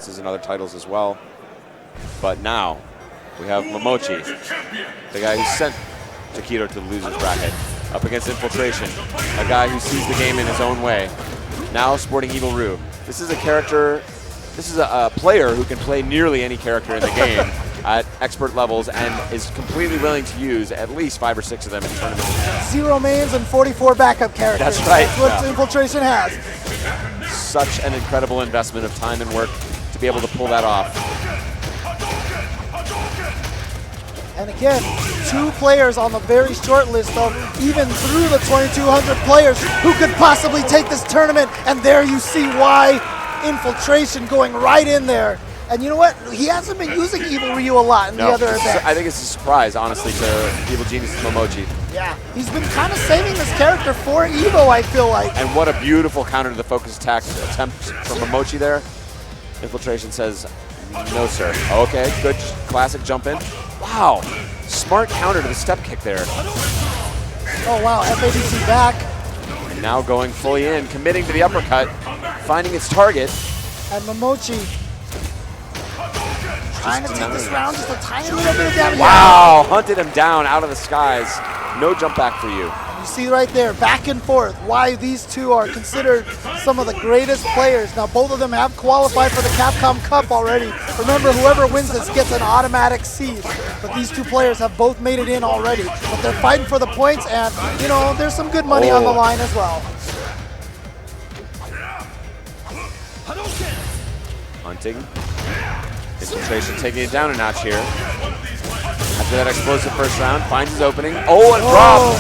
appearances in other titles as well. But now we have Momochi, the guy who sent Takedo to the loser's bracket, up against Infiltration, a guy who sees the game in his own way. Now sporting Evil Ryu. This is a character, this is a player who can play nearly any character in the game at expert levels and is completely willing to use at least 5 or 6 of them in tournaments. 0 mains and 44 backup characters. That's right. That's what Infiltration has. Such an incredible investment of time and work to be able to pull that off. And again, 2 players on the very short list of even through the 2,200 players who could possibly take this tournament. And there you see why Infiltration going right in there. And you know what? He hasn't been using Evil Ryu a lot in the other events. I think it's a surprise, honestly, to Evil Genius Momochi. Yeah, he's been kind of saving this character for EVO, I feel like. And what a beautiful counter to the focus attack attempt from Momochi there. Infiltration says, no, sir. Okay, good classic jump in. Wow, smart counter to the step kick there. Oh, wow, FADC back. And now going fully in, committing to the uppercut, finding its target. And Momochi trying to take this round just a tiny little bit of damage. Wow, hunted him down out of the skies. No jump back for you. You see right there, back and forth, why these two are considered some of the greatest players. Now, both of them have qualified for the Capcom Cup already. Remember, whoever wins this gets an automatic seed. But these 2 players have both made it in already. But they're fighting for the points, and, you know, there's some good money on the line as well. Hunting. Infiltration taking it down a notch here. After that explosive first round, finds his opening. Oh, and drop!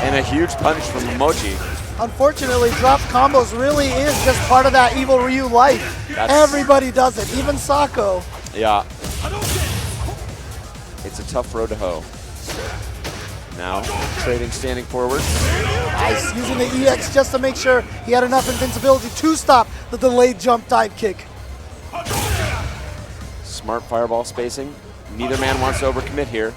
And a huge punish from Momochi. Unfortunately, drop combos really is just part of that Evil Ryu life. Everybody does it, even Sako. Yeah. It's a tough road to hoe. Now, trading standing forward. Nice, using the EX just to make sure he had enough invincibility to stop the delayed jump dive kick. Smart fireball spacing. Neither man wants to overcommit here.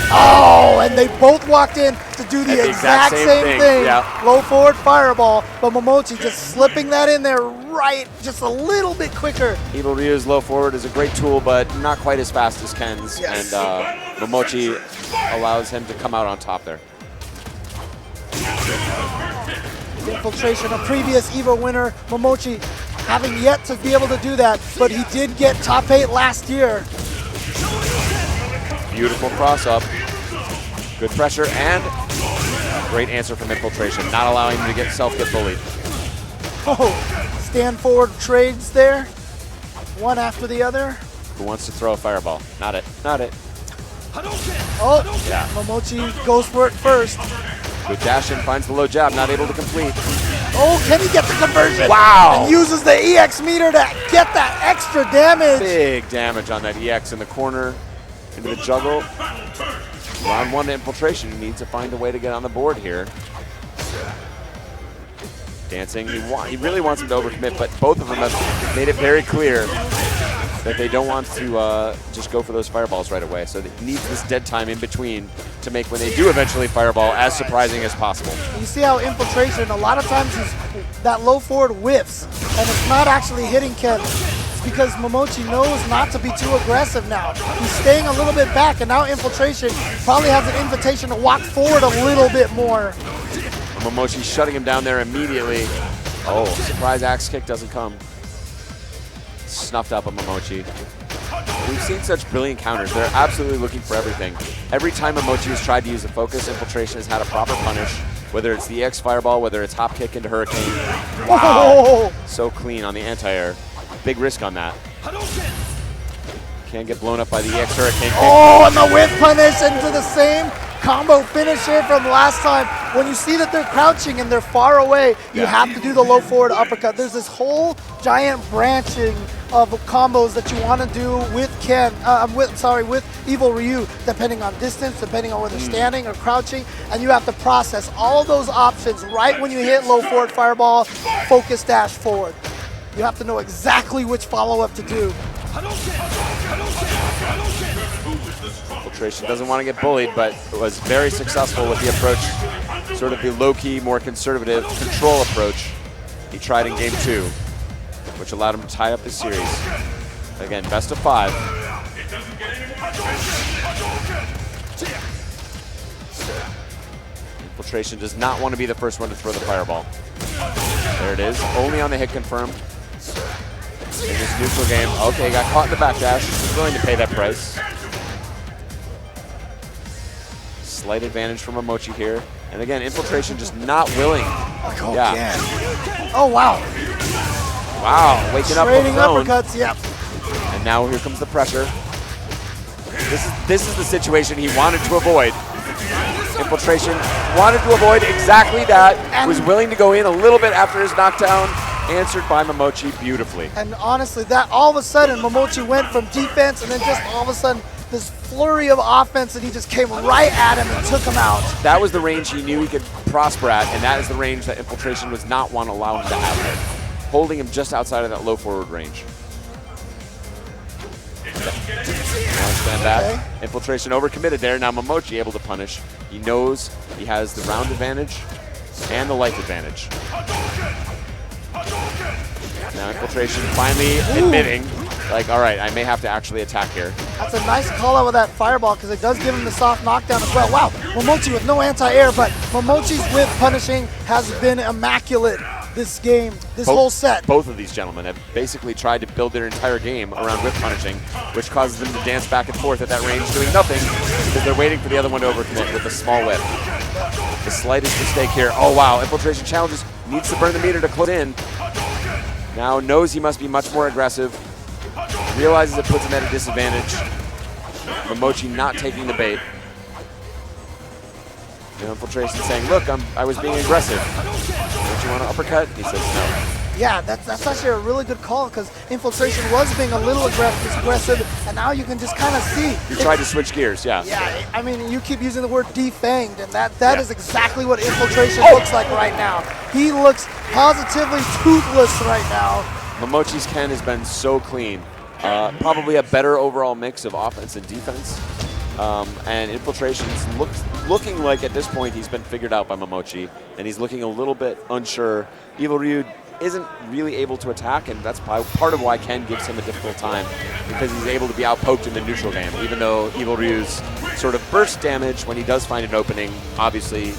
Oh, and they both walked in to do the exact same thing. Yeah. Low forward fireball, but Momochi just slipping that in there right just a little bit quicker. Evil Ryu's low forward is a great tool, but not quite as fast as Ken's. Yes. And Momochi allows him to come out on top there. Infiltration, a previous EVO winner, Momochi having yet to be able to do that, but he did get top 8 last year. Beautiful cross up. Good pressure and great answer from Infiltration, not allowing him to get bullied. Oh, stand forward trades there, one after the other. Who wants to throw a fireball? Not it, not it. Oh, yeah. Momochi goes for it first. Good dash in, finds the low jab, not able to complete. Oh, can he get the conversion? Wow! And uses the EX meter to get that extra damage. Big damage on that EX in the corner, into the juggle. Round 1 to Infiltration. He needs to find a way to get on the board here. Dancing, he really wants him to overcommit, but both of them have made it very clear that they don't want to just go for those fireballs right away. So he needs this dead time in between to make when they do eventually fireball as surprising as possible. You see how Infiltration, a lot of times that low forward whiffs, and it's not actually hitting Ken. It's because Momochi knows not to be too aggressive now. He's staying a little bit back, and now Infiltration probably has an invitation to walk forward a little bit more. Momochi shutting him down there immediately. Oh, surprise axe kick doesn't come. Snuffed up on Momochi. We've seen such brilliant counters. They're absolutely looking for everything. Every time Momochi has tried to use the focus, Infiltration has had a proper punish, whether it's the EX fireball, whether it's hop kick into Hurricane. Wow. So clean on the anti-air. Big risk on that. Can't get blown up by the EX Hurricane kick. Oh, and the whip punish into the same combo finisher from last time. When you see that they're crouching and they're far away, you have to do the low forward uppercut. There's this whole giant branching of combos that you want to do with with Evil Ryu, depending on distance, depending on where they're standing or crouching, and you have to process all of those options right when you hit low forward fireball, focus dash forward. You have to know exactly which follow-up to do. Infiltration doesn't want to get bullied, but was very successful with the approach, sort of the low-key, more conservative control approach he tried in game 2. which allowed him to tie up the series. Again, best of 5. Infiltration does not want to be the first one to throw the fireball. There it is, only on the hit confirm. In this neutral game, okay, got caught in the backdash. He's willing to pay that price. Slight advantage from Momochi here. And again, Infiltration just not willing. Oh, wow. Wow, waking up Trading on the phone. uppercuts, yep. And now here comes the pressure. This is the situation he wanted to avoid. Infiltration wanted to avoid exactly that. And was willing to go in a little bit after his knockdown. Answered by Momochi beautifully. And honestly, that all of a sudden, Momochi went from defense and then just all of a sudden, this flurry of offense, and he just came right at him and took him out. That was the range he knew he could prosper at, and that is the range that Infiltration was not want to allow him to have there. Holding him just outside of that low forward range. Stand back. Okay. Infiltration overcommitted there. Now Momochi able to punish. He knows he has the round advantage and the life advantage. Now Infiltration finally admitting, like, all right, I may have to actually attack here. That's a nice call out with that fireball because it does give him the soft knockdown as well. Wow, Momochi with no anti-air, but Momochi's whip punishing has been immaculate this game, whole set. Both of these gentlemen have basically tried to build their entire game around whip punishing, which causes them to dance back and forth at that range doing nothing because they're waiting for the other one to overcommit with a small whip. The slightest mistake here. Oh, wow, Infiltration challenges, needs to burn the meter to close in. Now knows he must be much more aggressive. Realizes it puts him at a disadvantage. Momochi not taking the bait. And Infiltration saying, look, I was being aggressive. Don't you want to uppercut? He says no. Yeah, that's actually a really good call because Infiltration was being a little aggressive, and now you can just kind of see. He tried to switch gears, yeah. Yeah, I mean, you keep using the word defanged, and that is exactly what Infiltration looks like right now. He looks positively toothless right now. Momochi's Ken has been so clean. Probably a better overall mix of offense and defense. And Infiltration's looking like at this point he's been figured out by Momochi, and he's looking a little bit unsure. Evil Ryu isn't really able to attack, and that's part of why Ken gives him a difficult time, because he's able to be outpoked in the neutral game, even though Evil Ryu's sort of burst damage when he does find an opening, obviously,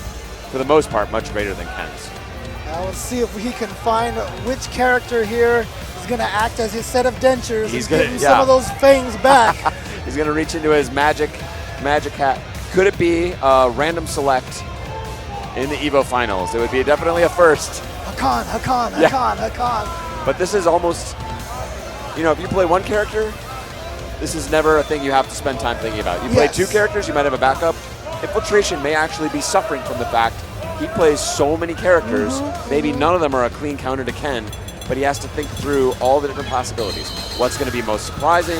for the most part, much greater than Ken's. Now let's see if we can find which character here is going to act as his set of dentures. He's getting some of those fangs back. He's going to reach into his magic hat. Could it be a random select in the EVO finals? It would be definitely a first. Hakan. But this is almost, if you play one character, this is never a thing you have to spend time thinking about. You play two characters, you might have a backup. Infiltration may actually be suffering from the fact he plays so many characters. Maybe none of them are a clean counter to Ken, but he has to think through all the different possibilities. What's going to be most surprising?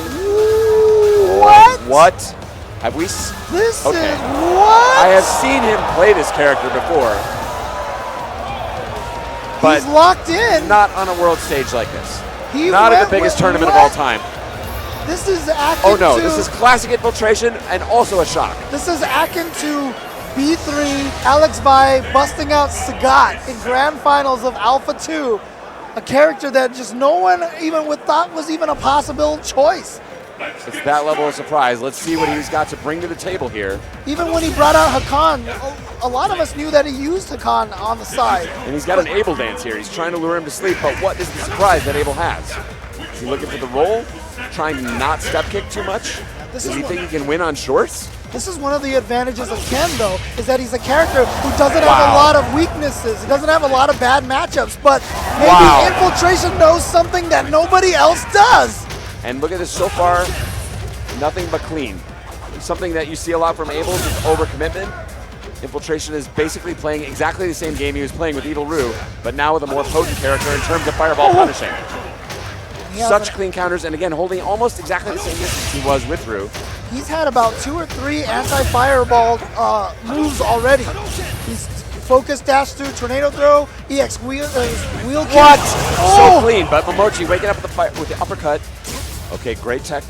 What? Have we? What? I have seen him play this character before. But he's locked in. Not on a world stage like this. Not at the biggest tournament of all time. This is akin to... This is classic Infiltration and also a shock. This is akin to B3, Alex Vai busting out Sagat in grand finals of Alpha 2. A character that just no one even thought was even a possible choice. It's that level of surprise. Let's see what he's got to bring to the table here. Even when he brought out Hakan, a lot of us knew that he used Hakan on the side. And he's got an Abel dance here. He's trying to lure him to sleep, but what is the surprise that Abel has? Is he looking for the roll? Trying to not step kick too much? Does he think he can win on shorts? This is one of the advantages of Ken, though, is that he's a character who doesn't have a lot of weaknesses. He doesn't have a lot of bad matchups, but maybe Infiltration knows something that nobody else does. And look at this so far, nothing but clean. Something that you see a lot from Abel is overcommitment. Infiltration is basically playing exactly the same game he was playing with Evil Ryu, but now with a more potent character in terms of fireball punishing. Such clean counters, and again, holding almost exactly the same distance he was with Ryu. He's had about 2 or 3 anti-fireball moves already. He's focus dash through, tornado throw, EX wheel kick. What? So clean, but Momochi waking up with the uppercut. Okay, great tech.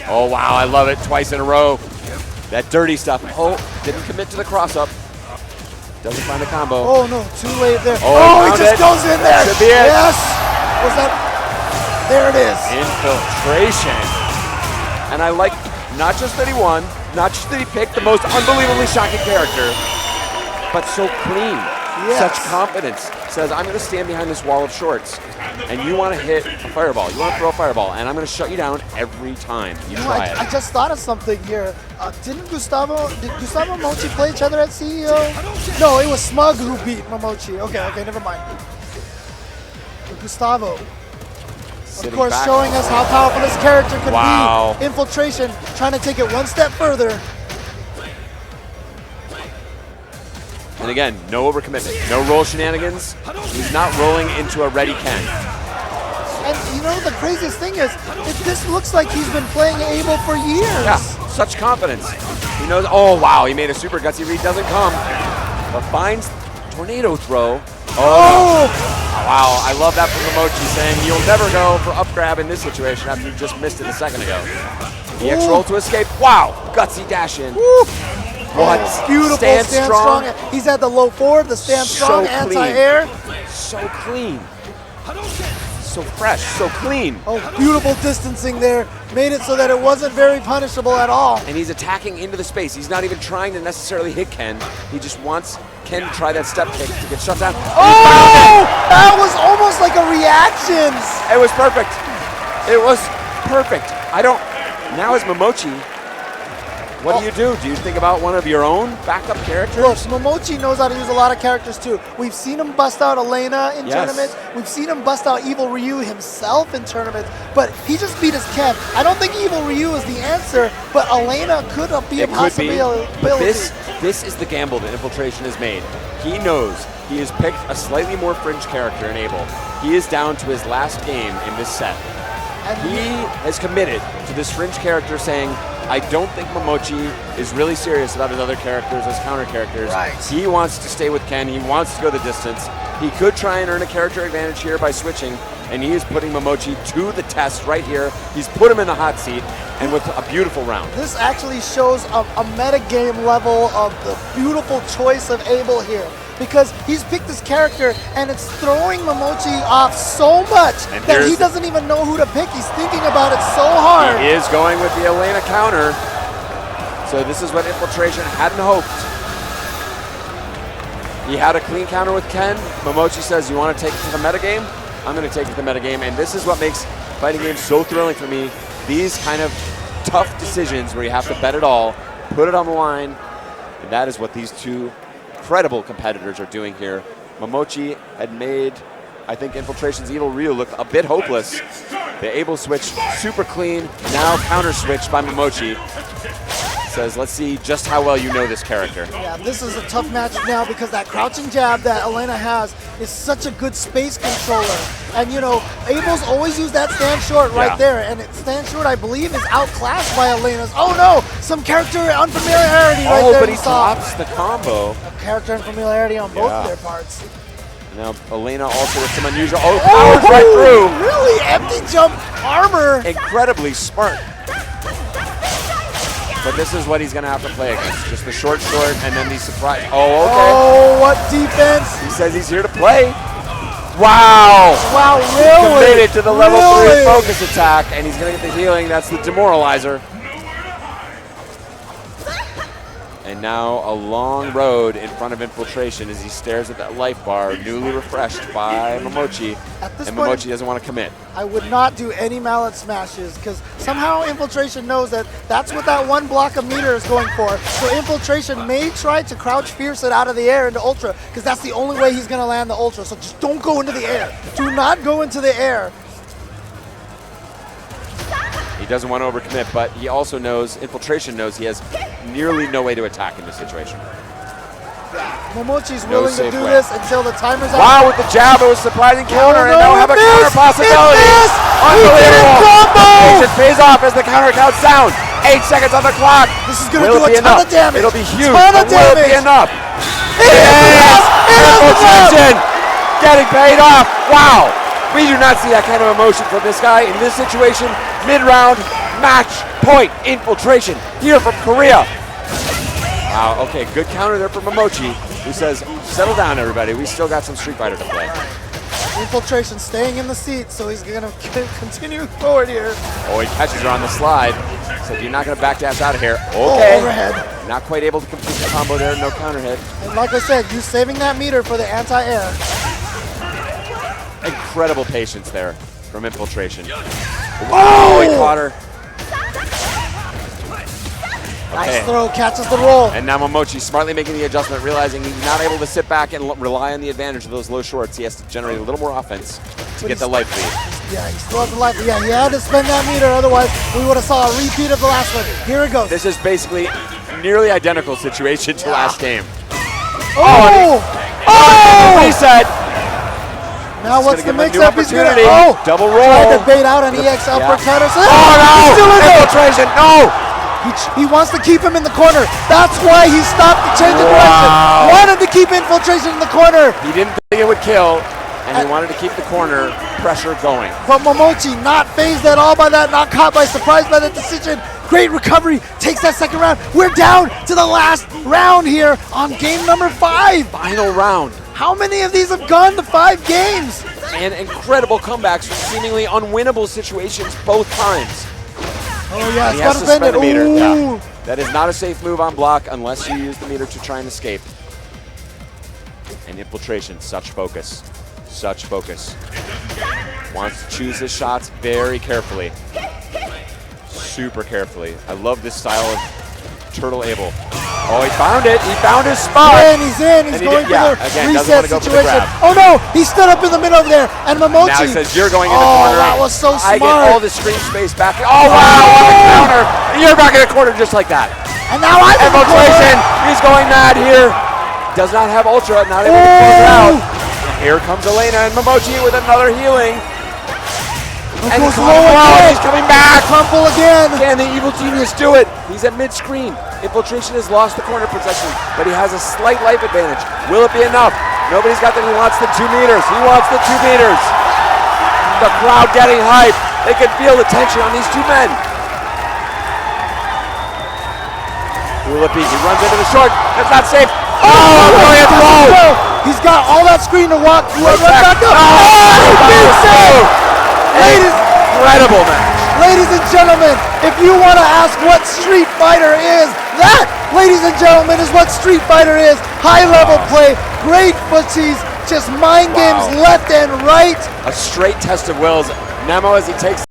Oh, wow, I love it. Twice in a row. That dirty stuff. Oh, didn't commit to the cross-up. Doesn't find a combo. Oh, no, too late there. Oh, he just goes in there. Should be it. Yes. Was that? There it is. Infiltration. And I like not just that he won, not just that he picked the most unbelievably shocking character, but so clean. Yes. Such confidence. Says, I'm going to stand behind this wall of shorts, and you want to hit a fireball. You want to throw a fireball, and I'm going to shut you down every time you try it. I just thought of something here. Did Gustavo and Momochi play each other at CEO? No, it was Smug who beat Momochi. Okay, never mind. But Gustavo, Sitting of course, back. showing us how powerful this character could Wow. be. Infiltration, trying to take it one step further. And again, no overcommitment, no roll shenanigans. He's not rolling into a ready Ken. And you know, the craziest thing is, this looks like he's been playing Abel for years. Yeah, such confidence. He knows, oh wow, he made a super gutsy read, doesn't come. But finds tornado throw. Oh! Wow, I love that from Momochi saying you'll never go for up grab in this situation after you just missed it a second ago. EX roll to escape. Wow, gutsy dash in. Woo. What? Beautiful Stand strong. He's had the low forward, the stand strong, So anti-air. So clean. So fresh, so clean. Oh, beautiful distancing there. Made it so that it wasn't very punishable at all. And he's attacking into the space. He's not even trying to necessarily hit Ken. He just wants Ken to try that step kick to get shut down. Oh! That was almost like a reaction. It was perfect. It was perfect. Now as Momochi, what do you do? Do you think about one of your own backup characters? Look, Momochi knows how to use a lot of characters too. We've seen him bust out Elena in Yes. tournaments. We've seen him bust out Evil Ryu himself in tournaments. But he just beat his Ken. I don't think Evil Ryu is the answer, but Elena could be a It could be. possibility. But this is the gamble that Infiltration has made. He knows he has picked a slightly more fringe character in Abel. He is down to his last game in this set. And He has committed to this fringe character saying, I don't think Momochi is really serious about his other characters as counter characters. Right. He wants to stay with Ken. He wants to go the distance. He could try and earn a character advantage here by switching, and he is putting Momochi to the test right here. He's put him in the hot seat, and with a beautiful round. this actually shows a metagame level of the beautiful choice of Abel here. Because he's picked this character and it's throwing Momochi off so much And that he here's- doesn't even know who to pick. He's thinking about it so hard. He is going with the Elena counter. So this is what Infiltration hadn't hoped. He had a clean counter with Ken. Momochi says, you want to take it to the metagame? I'm going to take it to the metagame. And this is what makes fighting games so thrilling for me. These kind of tough decisions where you have to bet it all, put it on the line. And that is what these two incredible competitors are doing here. Momochi had made, I think, Infiltration's Evil Ryu look a bit hopeless. The Able switch super clean, now counter switch by Momochi. Says, let's see just how well you know this character. Yeah, this is a tough match now because that crouching jab that Elena has is such a good space controller. And you know, Abel's always used that stand short right there. And stand short, I believe, is outclassed by Elena's. Oh no, some character unfamiliarity right there. But he you saw. drops the combo. Character unfamiliarity on both Yeah. of their parts. Now Elena also with some unusual, powers right through. Really empty jump armor. Incredibly smart. But this is what he's going to have to play against. Just the short, and then the surprise. Oh, okay. Oh, what defense. He says he's here to play. Wow. Wow, really? Committed to the level 3 Really? focus attack, and he's going to get the healing. That's the demoralizer. And now a long road in front of Infiltration as he stares at that life bar, newly refreshed by Momochi. At this And point- Momochi doesn't want to commit. I would not do any mallet smashes because somehow Infiltration knows that that's what that one block of meter is going for. So Infiltration may try to crouch fierce it out of the air into Ultra because that's the only way he's going to land the Ultra. So just don't go into the air. Do not go into the air. He doesn't want to overcommit, but he also knows, Infiltration knows he has nearly no way to attack in this situation. Momochi's No willing to safe do way. this until the timer's out. Wow, with the jab, it was a surprising counter, and now no, have a it counter missed! possibility. It missed! He did it, Unbelievable. combo! Patience pays off as the counter counts down. 8 seconds on the clock. This is going to Will do it be a ton enough? of damage. It'll be huge. Ton of but will it be damage. enough? It is enough! It is enough! Infiltration getting paid off. Wow. We do not see that kind of emotion from this guy in this situation. Mid-round, match point. Infiltration here from Korea. Wow, okay, good counter there from Momochi, who says, settle down, everybody. We still got some Street Fighter to play. Infiltration staying in the seat, so he's going to continue forward here. Oh, he catches her on the slide. So you're not going to backdash out of here. Okay. Oh, overhead. Not quite able to complete the combo there. No counter hit. And like I said, you saving that meter for the anti-air. Incredible patience there from Infiltration. Oh, he caught her. Nice throw, catches the roll. And now Momochi smartly making the adjustment, realizing he's not able to sit back and rely on the advantage of those low shorts. He has to generate a little more offense to get the life lead. Yeah, he still has the life lead. Yeah, he had to spend that meter, otherwise we would have saw a repeat of the last one. Here it goes. This is basically nearly identical situation to last game. Oh! Reset! Now what's the mix-up? He's gonna double roll. Tried to bait out an EX uppercut or something. Oh no! He's still in there. Infiltration! No! He wants to keep him in the corner. That's why he stopped the change of direction. Wanted to keep Infiltration in the corner. He didn't think it would kill, and he wanted to keep the corner pressure going. But Momochi not phased at all by that, not caught by surprise by that decision. Great recovery, takes that second round. We're down to the last round here on game number 5. Final round. How many of these have gone to 5 games? And incredible comebacks from seemingly unwinnable situations both times. Oh yeah, He it's has got to to bend spend it. the meter. Ooh. Yeah. That is not a safe move on block unless you use the meter to try and escape. And Infiltration, such focus. Such focus. Wants to choose his shots very carefully. Super carefully. I love this style of Turtle Abel. Oh, he found it. He found his spot. He's in. He's going for the reset situation. Oh no, he stood up in the middle there. And Momochi. Now he says, you're going in the corner. That was so smart. I get all the screen space back. Oh, wow, on the counter. You're back in the corner just like that. And now I'm Infiltration. He's going mad here. Does not have Ultra. Not able to close it out. And here comes Elena and Momochi with another healing. And he's coming back. Crumple again. Can the evil genius do it? He's at mid-screen. Infiltration has lost the corner possession, but he has a slight life advantage. Will it be enough? Nobody's got that. He wants the 2 meters. He wants the 2 meters. The crowd getting hyped. They can feel the tension on these 2 men. Will it be? He runs into the short. That's not safe. Oh, brilliant throw. He's got all that screen to walk through. Back up. Incredible match. Ladies and gentlemen, if you want to ask what Street Fighter is, that, ladies and gentlemen, is what Street Fighter is. High-level play, great footsies, just mind games left and right. A straight test of wills. Nemo, as he takes